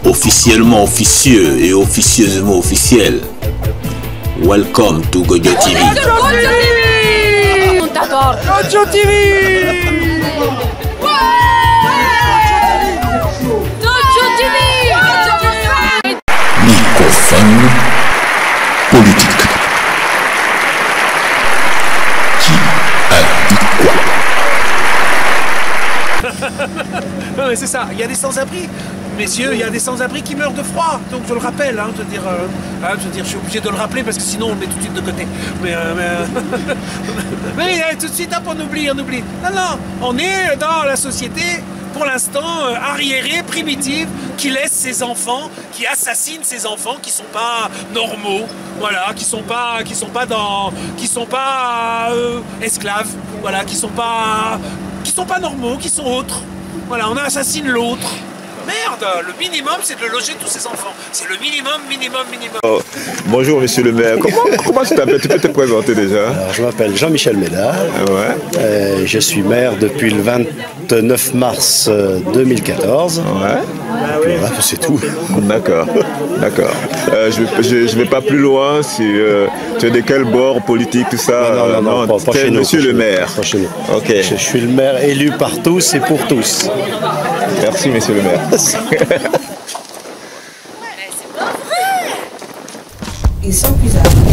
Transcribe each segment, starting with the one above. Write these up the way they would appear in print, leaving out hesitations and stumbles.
officiellement officieux et officieusement officiel. Welcome to Gojo TV. On t'adore. Gojo TV. Gojo TV. Microphone politique. Qui a dit quoi? Non mais c'est ça, il y a des sans-abri. Messieurs, il y a des sans-abri qui meurent de froid. Donc je le rappelle, je suis obligé de le rappeler parce que sinon on le met tout de suite de côté. Mais tout de suite, hop, on oublie. Non, on est dans la société, pour l'instant, arriérée, primitive, qui laisse ses enfants, qui assassine ses enfants qui sont pas normaux, voilà, qui sont pas esclaves, voilà, qui sont pas normaux, qui sont autres. Voilà, on assassine l'autre. Merde, le minimum c'est de loger tous ces enfants. C'est le minimum. Oh, bonjour monsieur le maire, comment tu t'appelles? Tu peux te présenter déjà? Alors, je m'appelle Jean-Michel Médard, je suis maire depuis le 29 mars 2014. Ouais. Voilà, c'est tout. D'accord. Je vais pas plus loin. Si tu es de quel bord politique, tout ça? Non, pas chez nous. Monsieur le maire. Pas chez nous. Ok. Je suis le maire élu par tous et pour tous. Merci monsieur le maire. Et sans plus attendre,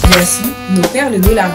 voici nos perles de la rue.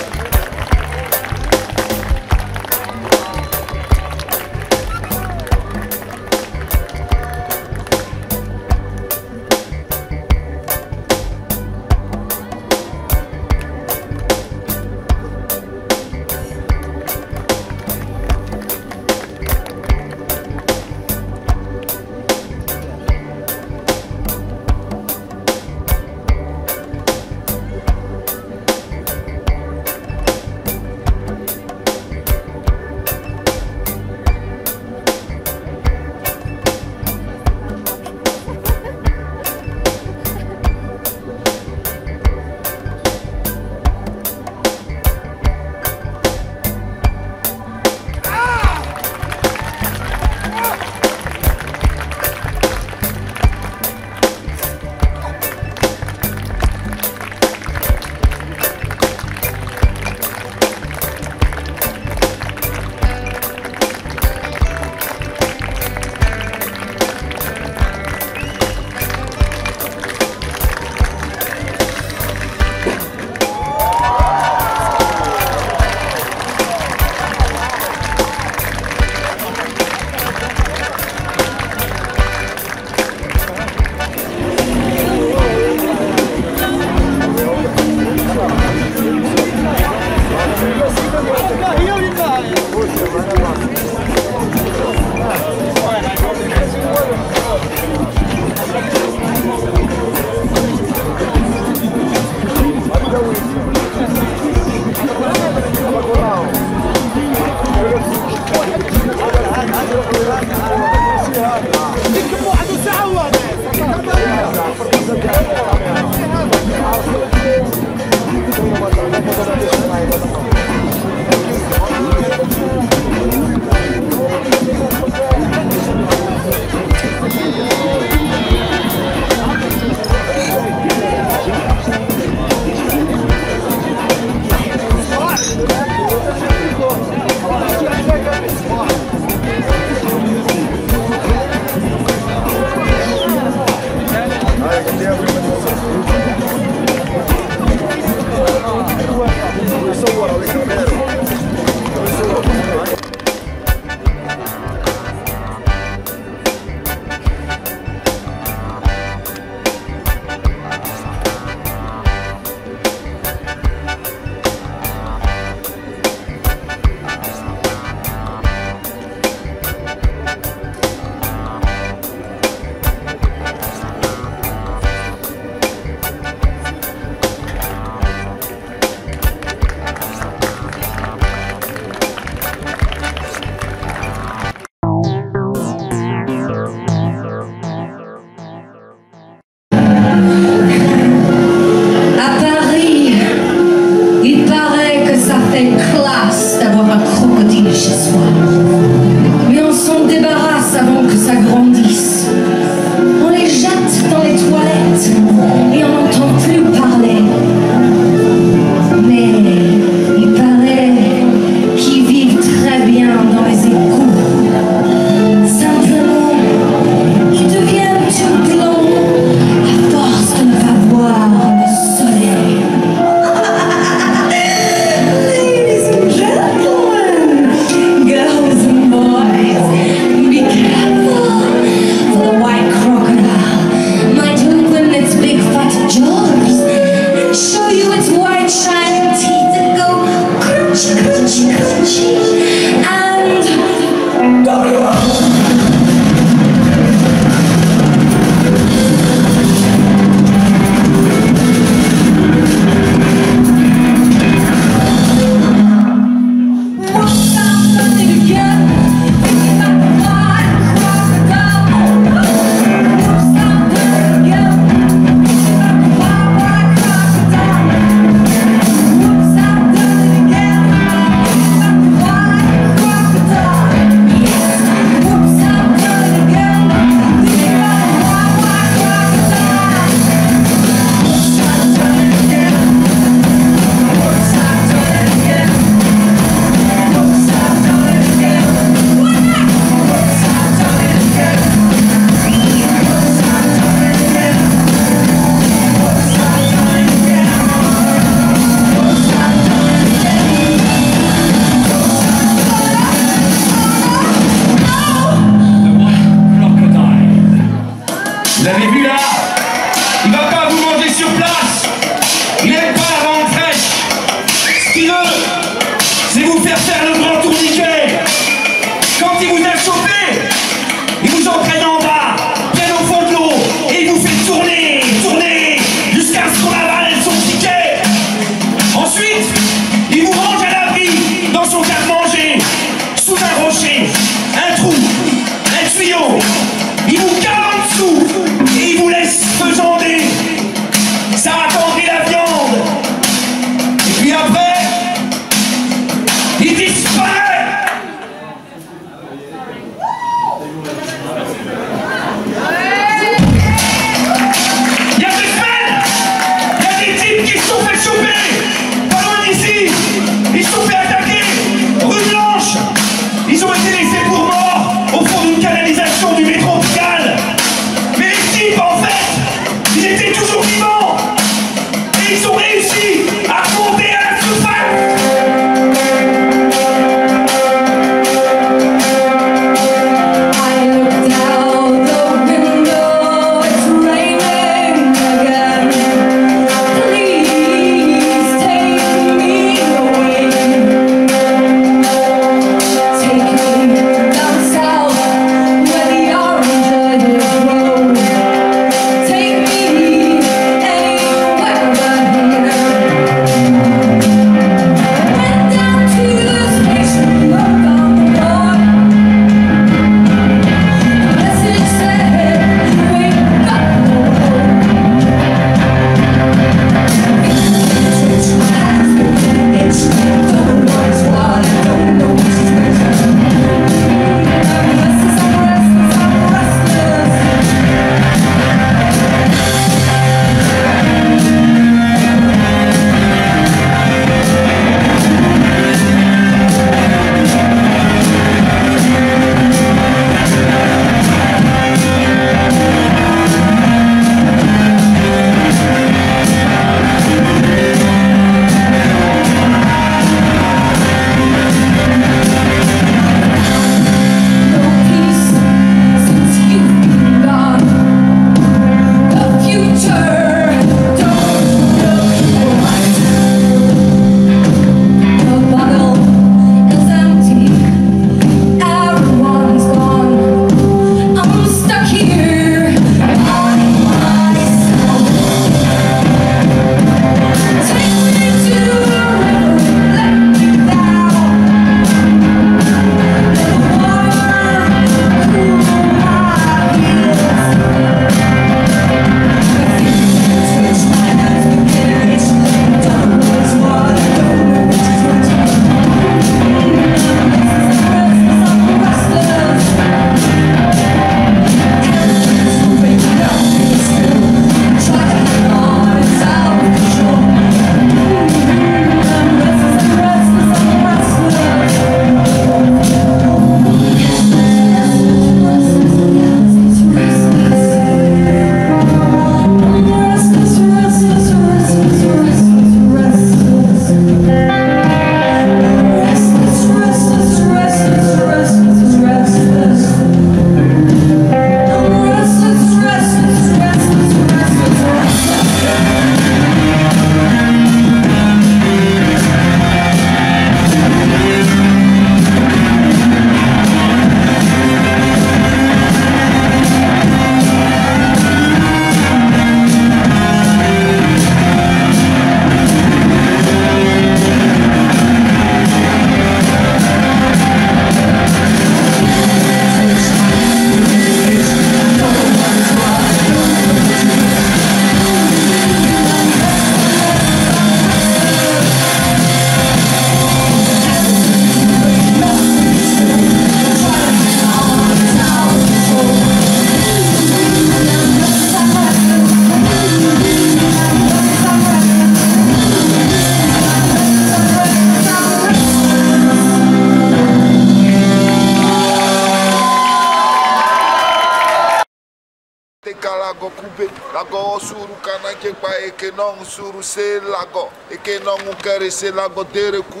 lago kube lago suru kana ke pa e ke non suru se lago e ke non kere se lago dere ku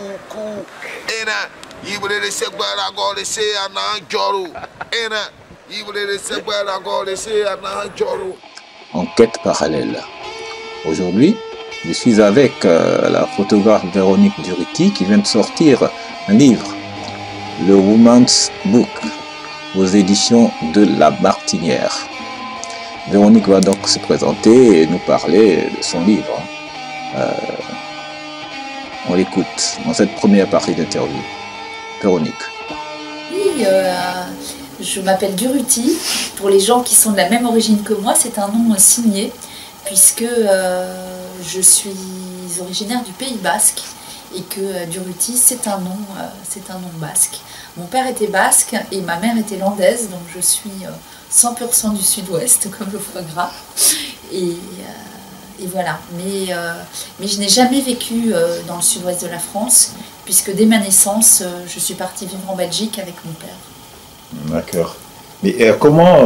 ena ibre se gba lago le se ana joru ena ibre se gba lago le se ana joru. Enquête parallèle. Aujourd'hui, je suis avec la photographe Véronique Durruti qui vient de sortir un livre, le Woman's Book, aux éditions de La Martinière. Véronique va donc se présenter et nous parler de son livre. On l'écoute dans cette première partie d'interview. Véronique. Oui, je m'appelle Durruti. Pour les gens qui sont de la même origine que moi, c'est un nom signé, puisque je suis originaire du Pays Basque et que Durruti, c'est un nom basque. Mon père était basque et ma mère était landaise, donc je suis 100% du sud-ouest, comme le foie gras. Et voilà. Mais je n'ai jamais vécu dans le sud-ouest de la France, puisque dès ma naissance, je suis partie vivre en Belgique avec mon père. D'accord. Mais comment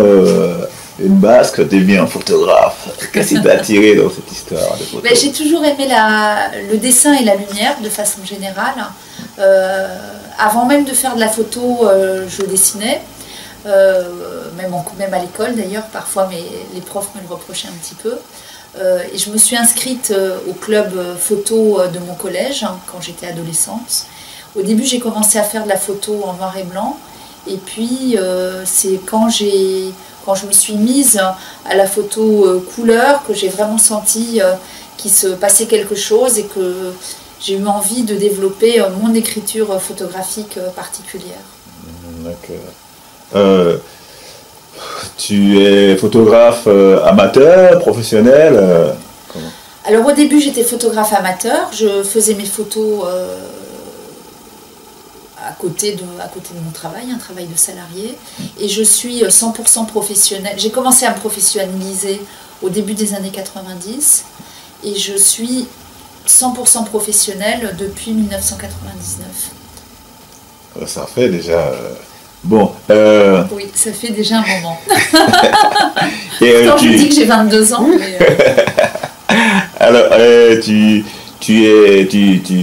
une Basque devient photographe? Qu'est-ce qui t'a attiré dans cette histoire de photo? J'ai toujours aimé le dessin et la lumière de façon générale. Avant même de faire de la photo, je dessinais. Même à l'école d'ailleurs, parfois les profs me le reprochaient un petit peu. Et je me suis inscrite au club photo de mon collège quand j'étais adolescente. Au début, j'ai commencé à faire de la photo en noir et blanc. Et puis, c'est quand je me suis mise à la photo couleur que j'ai vraiment senti qu'il se passait quelque chose et que j'ai eu envie de développer mon écriture photographique particulière. D'accord. Tu es photographe amateur, professionnel comment? Alors au début j'étais photographe amateur, je faisais mes photos à côté de mon travail, un travail de salarié, et je suis 100% professionnelle. J'ai commencé à me professionnaliser au début des années 90 et je suis 100% professionnelle depuis 1999. Ça fait déjà... Bon. Oui, ça fait déjà un moment. Pourtant, je dis que j'ai 22 ans. Mais Alors, tu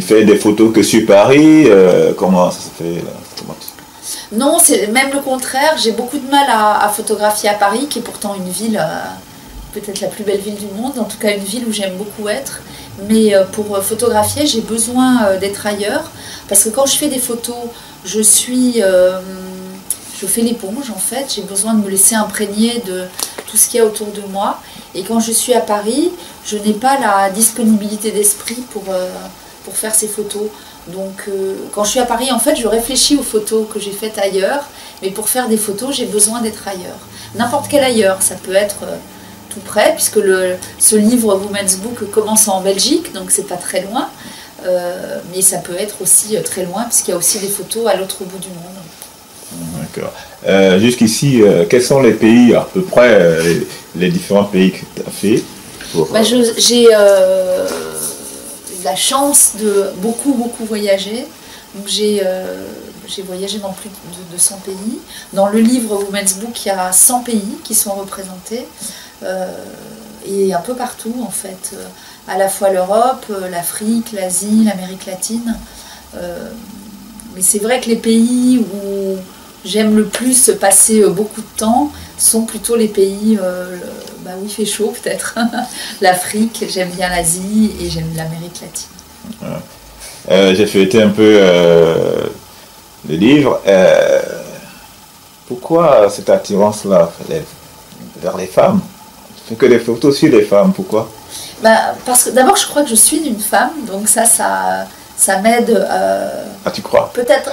fais des photos que sur Paris. Comment ça se fait là? Non, c'est même le contraire. J'ai beaucoup de mal à photographier à Paris, qui est pourtant une ville, peut-être la plus belle ville du monde, en tout cas une ville où j'aime beaucoup être. Mais pour photographier, j'ai besoin d'être ailleurs. Parce que quand je fais des photos, je fais l'éponge en fait, j'ai besoin de me laisser imprégner de tout ce qu'il y a autour de moi. Et quand je suis à Paris, je n'ai pas la disponibilité d'esprit pour faire ces photos. Donc quand je suis à Paris, en fait, je réfléchis aux photos que j'ai faites ailleurs. Mais pour faire des photos, j'ai besoin d'être ailleurs. N'importe quel ailleurs, ça peut être tout près, puisque ce livre Woman's Book commence en Belgique, donc c'est pas très loin. Mais ça peut être aussi très loin, puisqu'il y a aussi des photos à l'autre bout du monde. D'accord. Jusqu'ici, quels sont les pays, à peu près, les différents pays que tu as fait j'ai la chance de beaucoup voyager. Donc j'ai voyagé dans plus de 100 pays. Dans le livre Woman's Book, il y a 100 pays qui sont représentés. Et un peu partout, en fait. À la fois l'Europe, l'Afrique, l'Asie, l'Amérique latine. Mais c'est vrai que les pays où j'aime le plus passer beaucoup de temps sont plutôt les pays où il fait chaud peut-être. L'Afrique, j'aime bien l'Asie et j'aime l'Amérique latine. J'ai feuilleté un peu le livre. Pourquoi cette attirance-là vers les femmes? Tu fais que des photos sur les femmes, pourquoi? Parce que d'abord je crois que je suis une femme, donc ça m'aide. Ah, tu crois? Peut-être.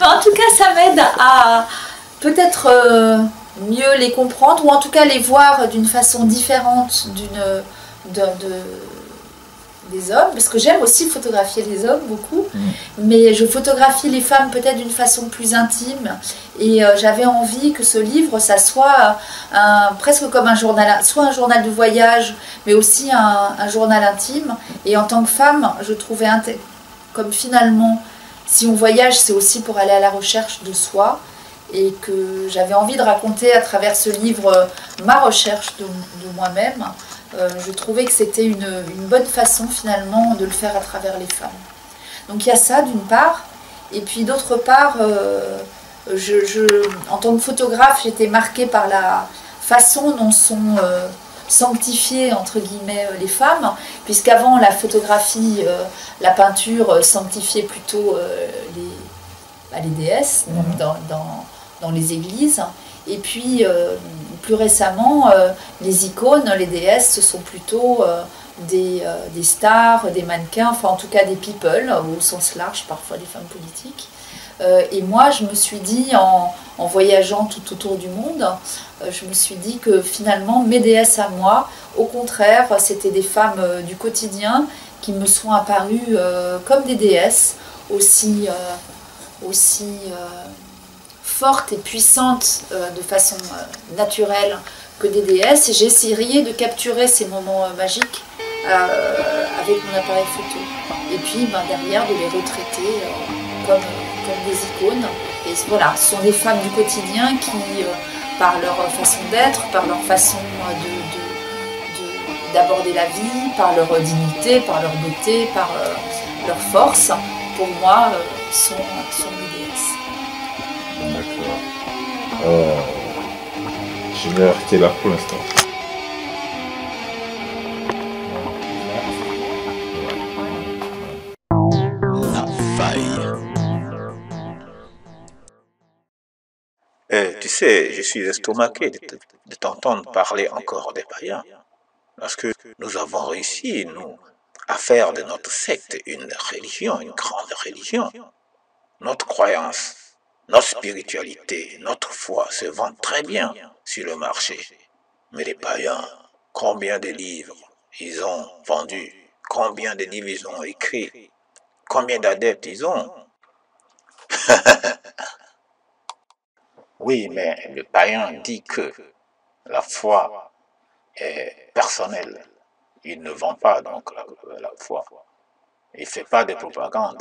En tout cas, ça m'aide à peut-être mieux les comprendre, ou en tout cas les voir d'une façon différente des hommes, parce que j'aime aussi photographier les hommes beaucoup, mais je photographie les femmes peut-être d'une façon plus intime, et j'avais envie que ce livre, ça soit presque comme soit un journal de voyage, mais aussi un journal intime. Et en tant que femme, je trouvais comme finalement, si on voyage, c'est aussi pour aller à la recherche de soi, et que j'avais envie de raconter à travers ce livre ma recherche de moi-même. Je trouvais que c'était une bonne façon finalement de le faire à travers les femmes. Donc il y a ça d'une part, et puis d'autre part, en tant que photographe, j'étais marquée par la façon dont sont sanctifiées entre guillemets les femmes, puisqu'avant la photographie, la peinture sanctifiait plutôt les déesses dans les églises, et puis plus récemment les icônes, les déesses, ce sont plutôt des stars, des mannequins, enfin en tout cas des people au sens large, parfois des femmes politiques. Et moi je me suis dit en voyageant tout autour du monde, je me suis dit que finalement mes déesses à moi, au contraire, c'était des femmes du quotidien qui me sont apparues comme des déesses aussi fortes et puissantes de façon naturelle que des déesses, et j'ai essayé de capturer ces moments magiques avec mon appareil photo, et puis derrière de les retraiter comme des icônes. Et voilà, ce sont des femmes du quotidien qui, par leur façon d'être, par leur façon d'aborder la vie, par leur dignité, par leur beauté, par leur force, pour moi, sont des déesses. D'accord. Je vais arrêter là pour l'instant. La faille. Tu sais, je suis estomaqué de t'entendre parler encore des païens. Parce que nous avons réussi, nous, à faire de notre secte une religion, une grande religion. Notre croyance, notre spiritualité, notre foi se vendent très bien sur le marché. Mais les païens, combien de livres ils ont vendus, combien de livres ils ont écrits, combien d'adeptes ils ont. Oui, mais le païen dit que la foi est personnelle. Il ne vend pas donc la foi. Il ne fait pas de propagande.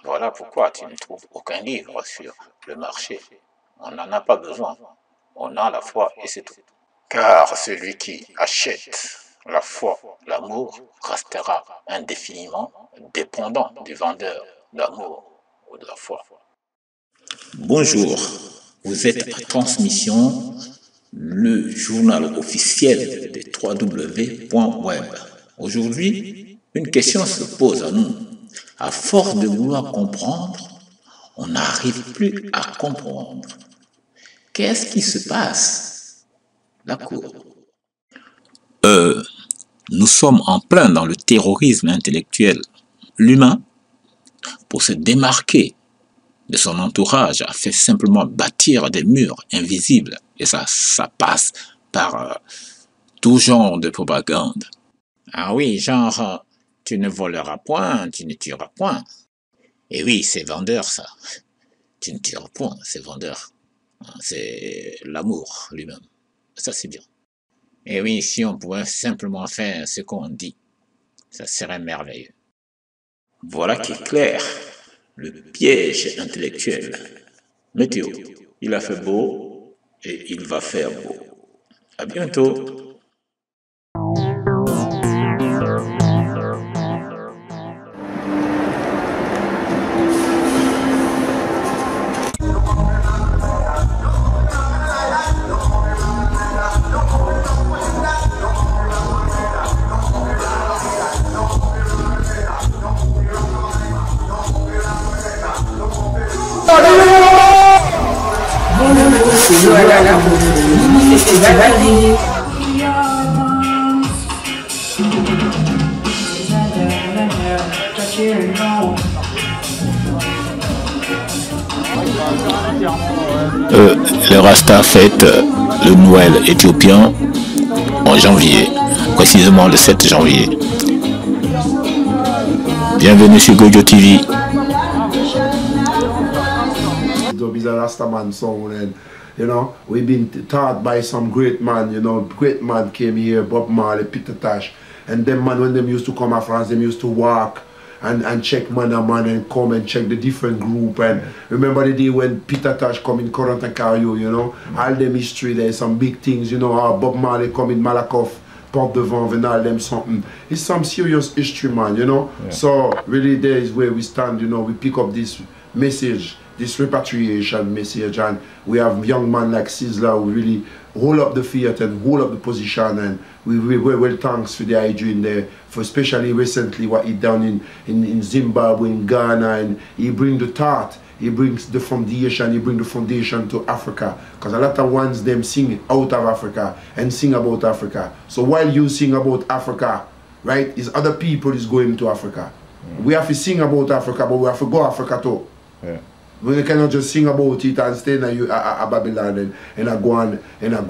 Voilà pourquoi tu ne trouves aucun livre sur le marché. On n'en a pas besoin. On a la foi et c'est tout. Car celui qui achète la foi, l'amour, restera indéfiniment dépendant du vendeur d'amour ou de la foi. Bonjour, vous êtes à Transmission, le journal officiel de www.web. Aujourd'hui, une question se pose à nous. À force de vouloir comprendre, on n'arrive plus à comprendre. Qu'est-ce qui se passe? D'accord. Nous sommes en plein dans le terrorisme intellectuel. L'humain, pour se démarquer de son entourage, a fait simplement bâtir des murs invisibles. Et ça passe par tout genre de propagande. Ah oui, genre, tu ne voleras point, tu ne tueras point. Et oui, c'est vendeur ça. Tu ne tueras point, c'est vendeur. C'est l'amour lui-même. Ça, c'est bien. Et oui, si on pouvait simplement faire ce qu'on dit, ça serait merveilleux. Voilà qui est clair. Le piège intellectuel. Météo. Il a fait beau et il va faire beau. À bientôt. Les Rasta fêtent le Noël éthiopien en janvier, précisément le 7 janvier. Bienvenue sur Gojo TV. Is a Rastaman sound, and you know we've been taught by some great man. You know, great man came here, Bob Marley, Peter Tosh, and them man when them used to come from France, them used to walk and check man and come and check the different group. And remember the day when Peter Tosh come in Current and Cario, you know, all them history, there's some big things, you know, how Bob Marley come in Malakoff, Porte de Vent, and all them something. It's some serious history, man, you know. Yeah. So really there is where we stand, you know, we pick up this message, this repatriation message, and we have young man like Sizzla who really hold up the fiat and hold up the position, and we well thanks for the idea in there, for especially recently what he done in Zimbabwe, in Ghana, and he bring the thought, he brings the foundation, he bring the foundation to Africa, because a lot of ones them sing out of Africa and sing about Africa. So while you sing about Africa, right, is other people is going to Africa. Yeah. We have to sing about Africa, but we have to go Africa too. Yeah. We cannot just sing about it and stay in Babylon and a go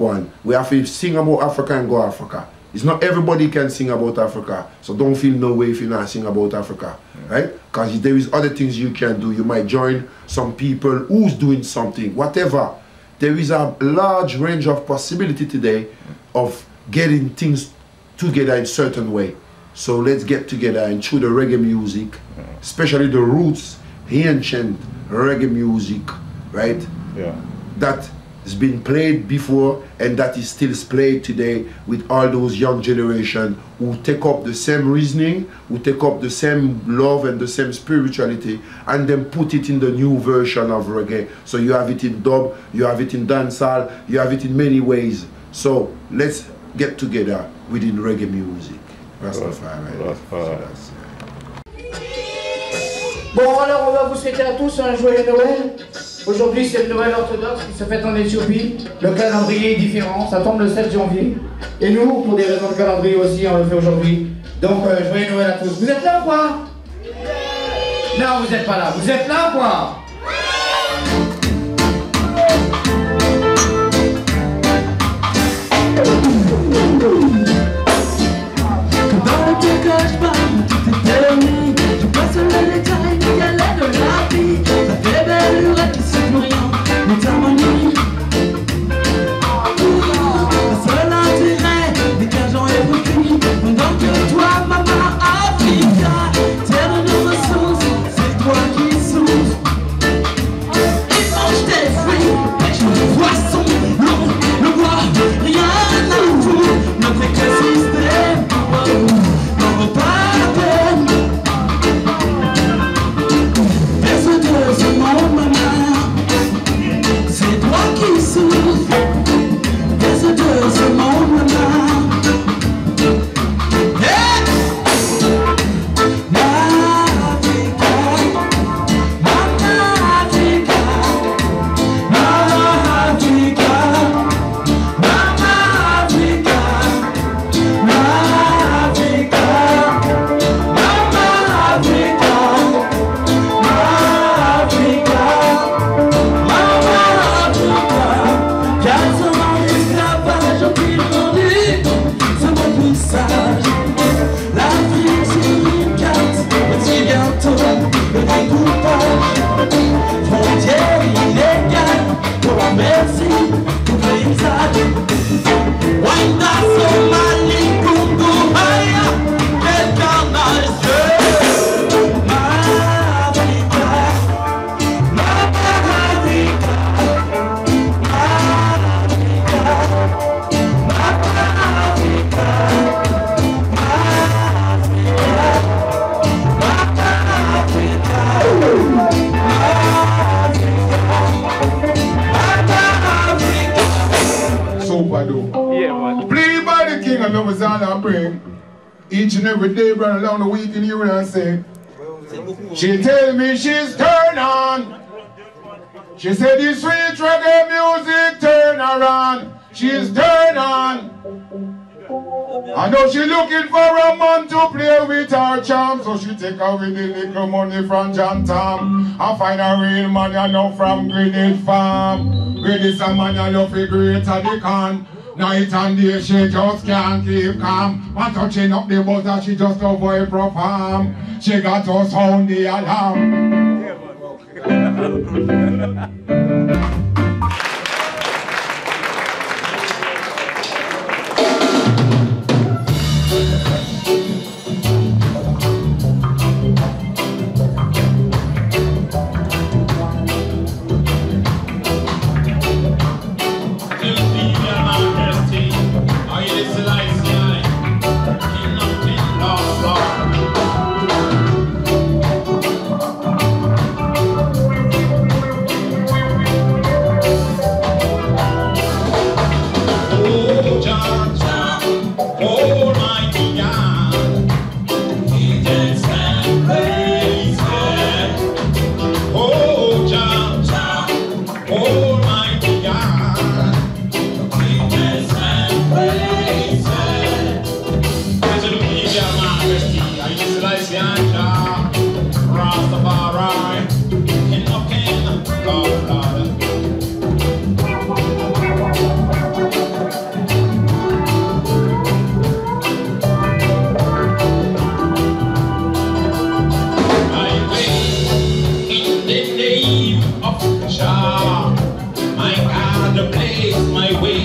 on. We have to sing about Africa and go Africa. It's not everybody can sing about Africa. So don't feel no way if you not sing about Africa. Yeah. Right? Because there is other things you can do. You might join some people who's doing something. Whatever. There is a large range of possibility today of getting things together in a certain way. So let's get together and through the reggae music, especially the roots, ancient reggae music, right? Yeah. That has been played before and that is still played today with all those young generation who take up the same reasoning, who take up the same love and the same spirituality, and then put it in the new version of reggae. So you have it in dub, you have it in dancehall, you have it in many ways. So let's get together within reggae music. Rastafari. Bon, alors on va vous souhaiter à tous un joyeux Noël. Aujourd'hui c'est le Noël orthodoxe qui se fête en Éthiopie. Le calendrier est différent, ça tombe le 7 janvier. Et nous, pour des raisons de calendrier aussi, on le fait aujourd'hui. Donc joyeux Noël à tous. Vous êtes là ou quoi? Non, vous n'êtes pas là. Vous êtes là ou quoi? Each and every day, run along the week in here and say, she tell me she's turned on. She said the sweet reggae music turn her on. She's turned on. I know she looking for a man to play with her charm, so she take away the little money from John Tom. I find a real man I know from Greenwich Farm. Really some man I know for greater the can. Night and day she just can't keep calm. And touching up the buzzer she just avoid perform. She got to sound the alarm. Rastafari, King of Kings, Lord of Lords. My way in the name of Jah, my God, blaze my way.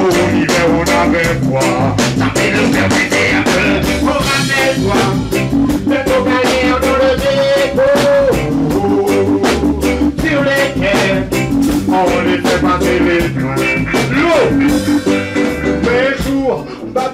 Oh,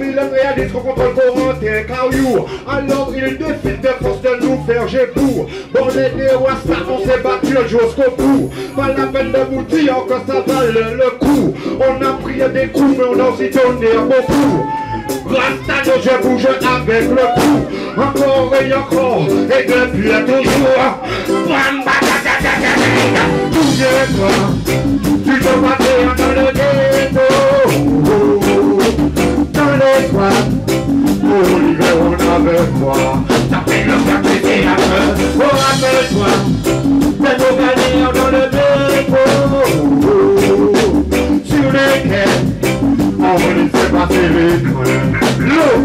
Babylone réalise qu'on contrôle Corentin Caillou. Alors il décide de force de nous faire gébout. Bon les Rasta, on s'est battu jusqu'au bout. Pas la peine de vous dire que ça valait le coup. On a pris des coups mais on a aussi donné beaucoup. Rasta, je bouge avec le coup. Encore et encore, et depuis toujours. Bougez-toi, tu te battais dans le ghetto. Dans les toits, pour l'hiver on avait froid. Ça fait le faire péter la peur. Oh, rappelle-toi, fais nos galères dans le dépôt. Sur les quais, on laissait passer les trains. L'eau,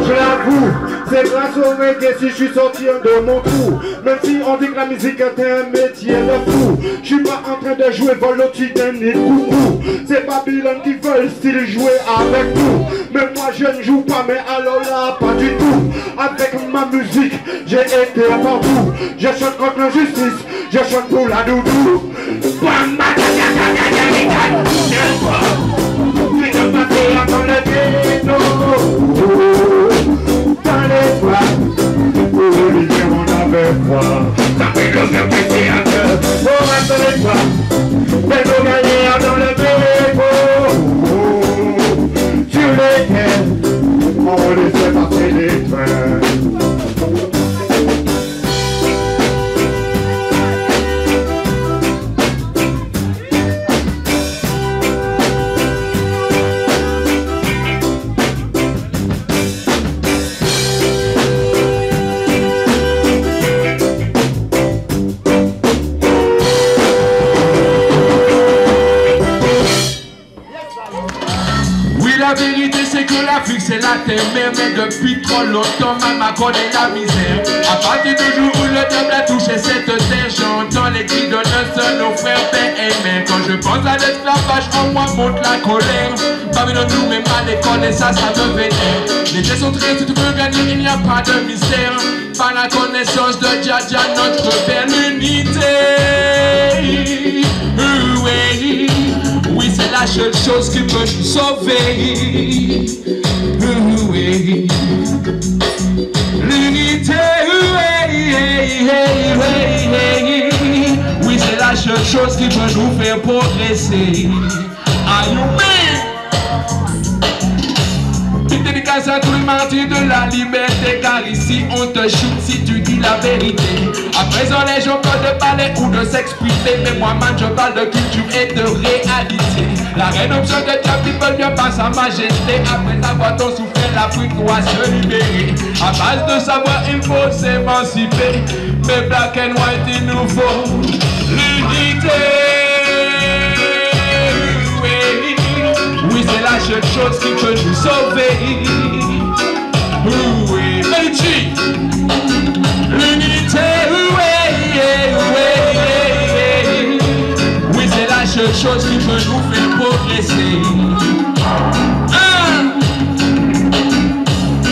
je l'avoue, c'est grâce au reggae si je suis sorti de mon trou. Même si on dit que la musique est un métier de fou, je suis pas en train de jouer volotine ni coucou. C'est Babylone qui veulent style jouer avec nous. Mais moi je ne joue pas, mais alors là pas du tout. Avec ma musique, j'ai été partout. Je chante contre l'injustice, je chante pour la doudou. Tu te passer dans le ghetto. Dans les toits, pour l'hiver on avait froid. Ça fait le faire péter un peu. Oh, rappelle-toi, fais nos galères dans le dépôt. Sur lesquels on laissait passer les trains. La vérité c'est que l'Afrique c'est la terre mère. Mais depuis trop longtemps maman connaît la misère. À partir du jour où le diable a touché cette terre, j'entends les cris de nos frères, pères et mères. Quand je pense à l'esclavage en moi monte la colère. Babylone nous met mal l'école et ça me vénère. Les gens sont tristes, si tu veux gagner il n'y a pas de mystère. Par la connaissance de Dja Dja notre père, l'unité. Oui, c'est la seule chose qui peut nous sauver. Oui. L'unité. Oui, c'est la seule chose qui peut nous faire progresser. Are you ready? Dédicace à tous les martyrs de la liberté, car ici on te shoot si tu dis la vérité. À présent les gens peuvent de parler ou de s'exprimer, mais moi man je parle de culture et de réalité. La rédemption de Dieu people vient par sa majesté. Après avoir tant souffert, l'Afrique doit se libérer. À base de savoir il faut s'émanciper, mais black and white il nous faut l'unité. Oui, c'est la seule chose qui peut nous sauver. Oui, Meiji. L'unité. Oui, c'est la seule chose qui peut nous faire progresser.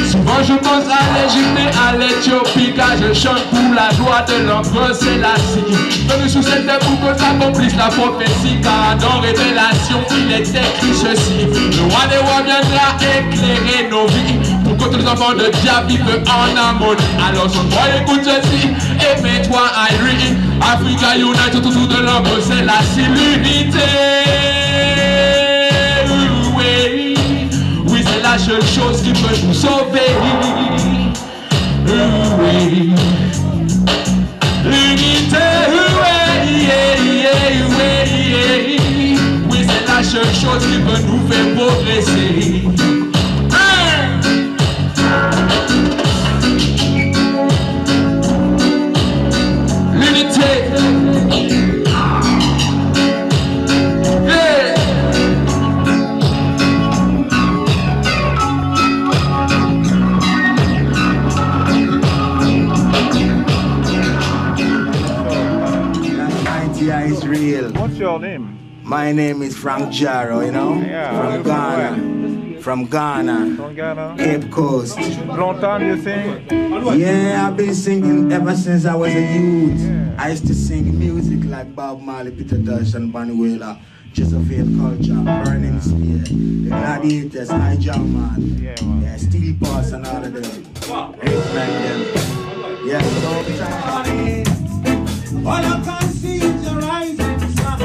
Souvent je pense à l'Égypte et à l'Éthiopie, car je chante pour la joie de l'empereur Sélassie. Venu sous cette boucle s'accomplisse la prophétie, car dans Révélation il est écrit ceci: le roi des rois viendra éclairer nos vies, pour que tous les enfants de Dieu vivent en harmonie. Alors son roi écoute ceci, et mets-toi à lui. Africa Unite autour de l'ombre Sélassie, l'unité. Oui, c'est la seule chose qui peut nous sauver. Oui. L'unité. Oui, c'est la seule chose qui peut nous faire progresser. L'unité. Is real. What's your name? My name is Frank Jaro, you know? Yeah. From Ghana. From Ghana. From Ghana. Cape Coast. Long time you sing? Yeah, I've been singing ever since I was a youth. Yeah. I used to sing music like Bob Marley, Peter Tosh and Bunny Wailer. Josephine Culture, Burning Spear, The Glad Gladiators, I Jam Man. Yeah, Steel Boss and all of them. Yeah, all I can see is the rising sun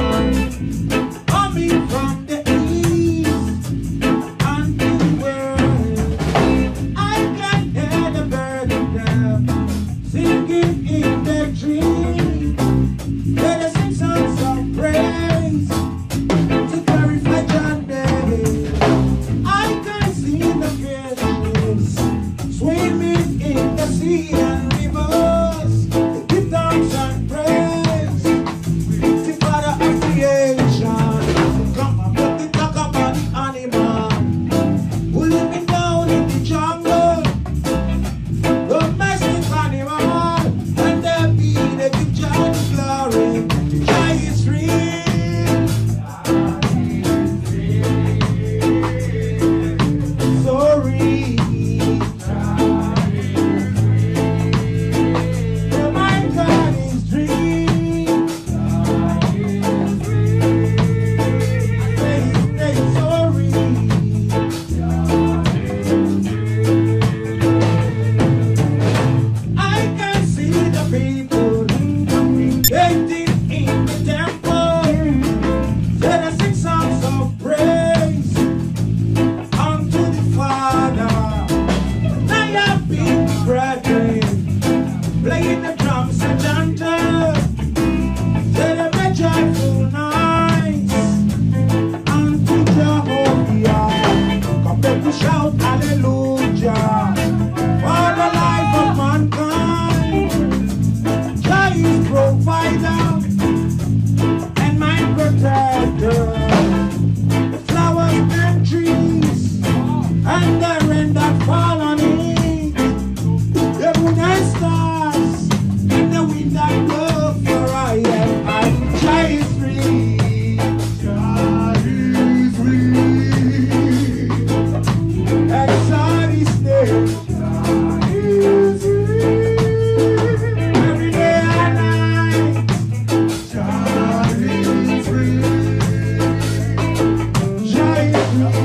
coming from the east and the west. I can hear the birds of them singing in their dreams. Let us sing songs of praise to glorify John Day. I can see the fishes swimming in the sea and rivers. Give thanks and praise to Father of creation. Come on, let me talk about the animal who living down in the jungle. Domestic animal, and they be the give Jah the glory. Jah is real. So real. Playing the drums and chanting, celebrate joyful nights unto Jehovah. Come back to shout hallelujah for the life of mankind. Jah is provider and my protector. The flowers and trees and the rain that fall on it. The moon and stars and the wind that blow for I am Jah is free. Jah is free. Exalt his name. Jah is free. Every day and night. Jah is free. Jah is free.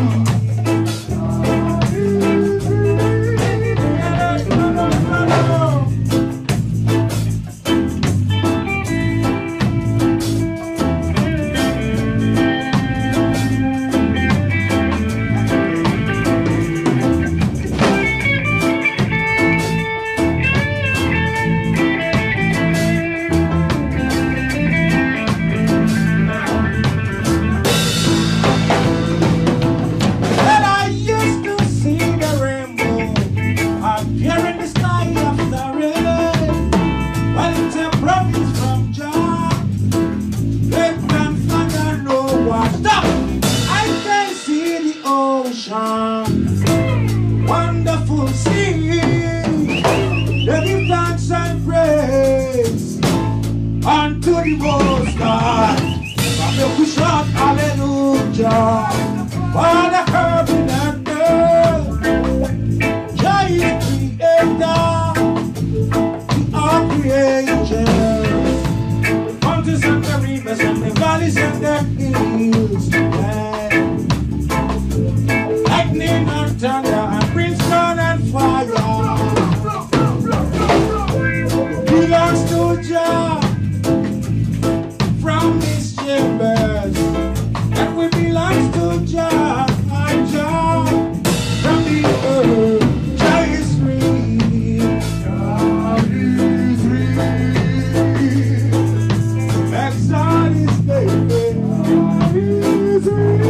Wonderful singing, the give thanks and praise unto the Most High. Make we shout hallelujah for the heaven and earth. Jah is creator, we are creatures. The mountains and the rivers and the valleys and the hills. Lightning and thunder and brimstone and fire belongs to Jah from his chambers, and we belongs to Jah and Jah from the earth. Jah is free. Jah is free. Exalt his name. Jah is free.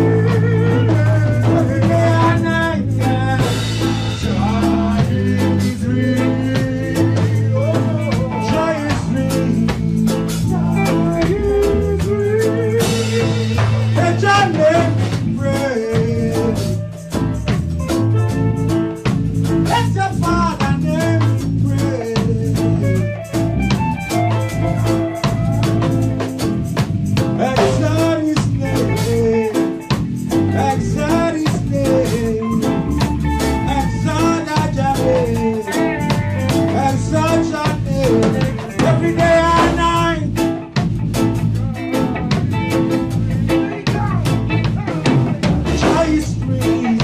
Every day and night, Jah is free.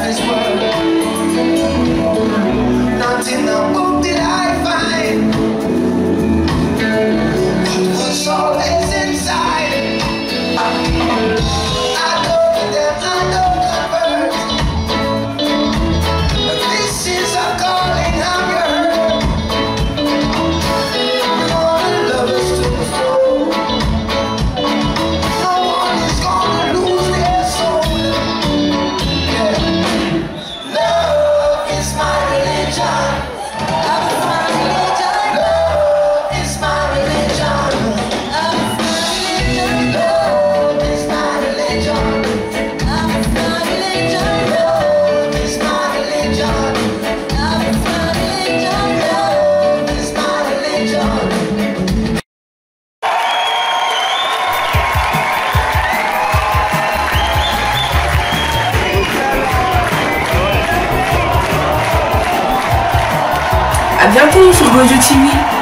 this world. Not in the book did I find what was always inside. I know them, I know convert. This is a calling I've heard. We wanna love us to the soul. No one is gonna lose their soul. Yeah. Love is my religion. Love is my religion. Love is my religion. Love is my religion. Love is my religion. Love is my religion. Love is my religion. Love is my religion. À bientôt sur Gojo TV.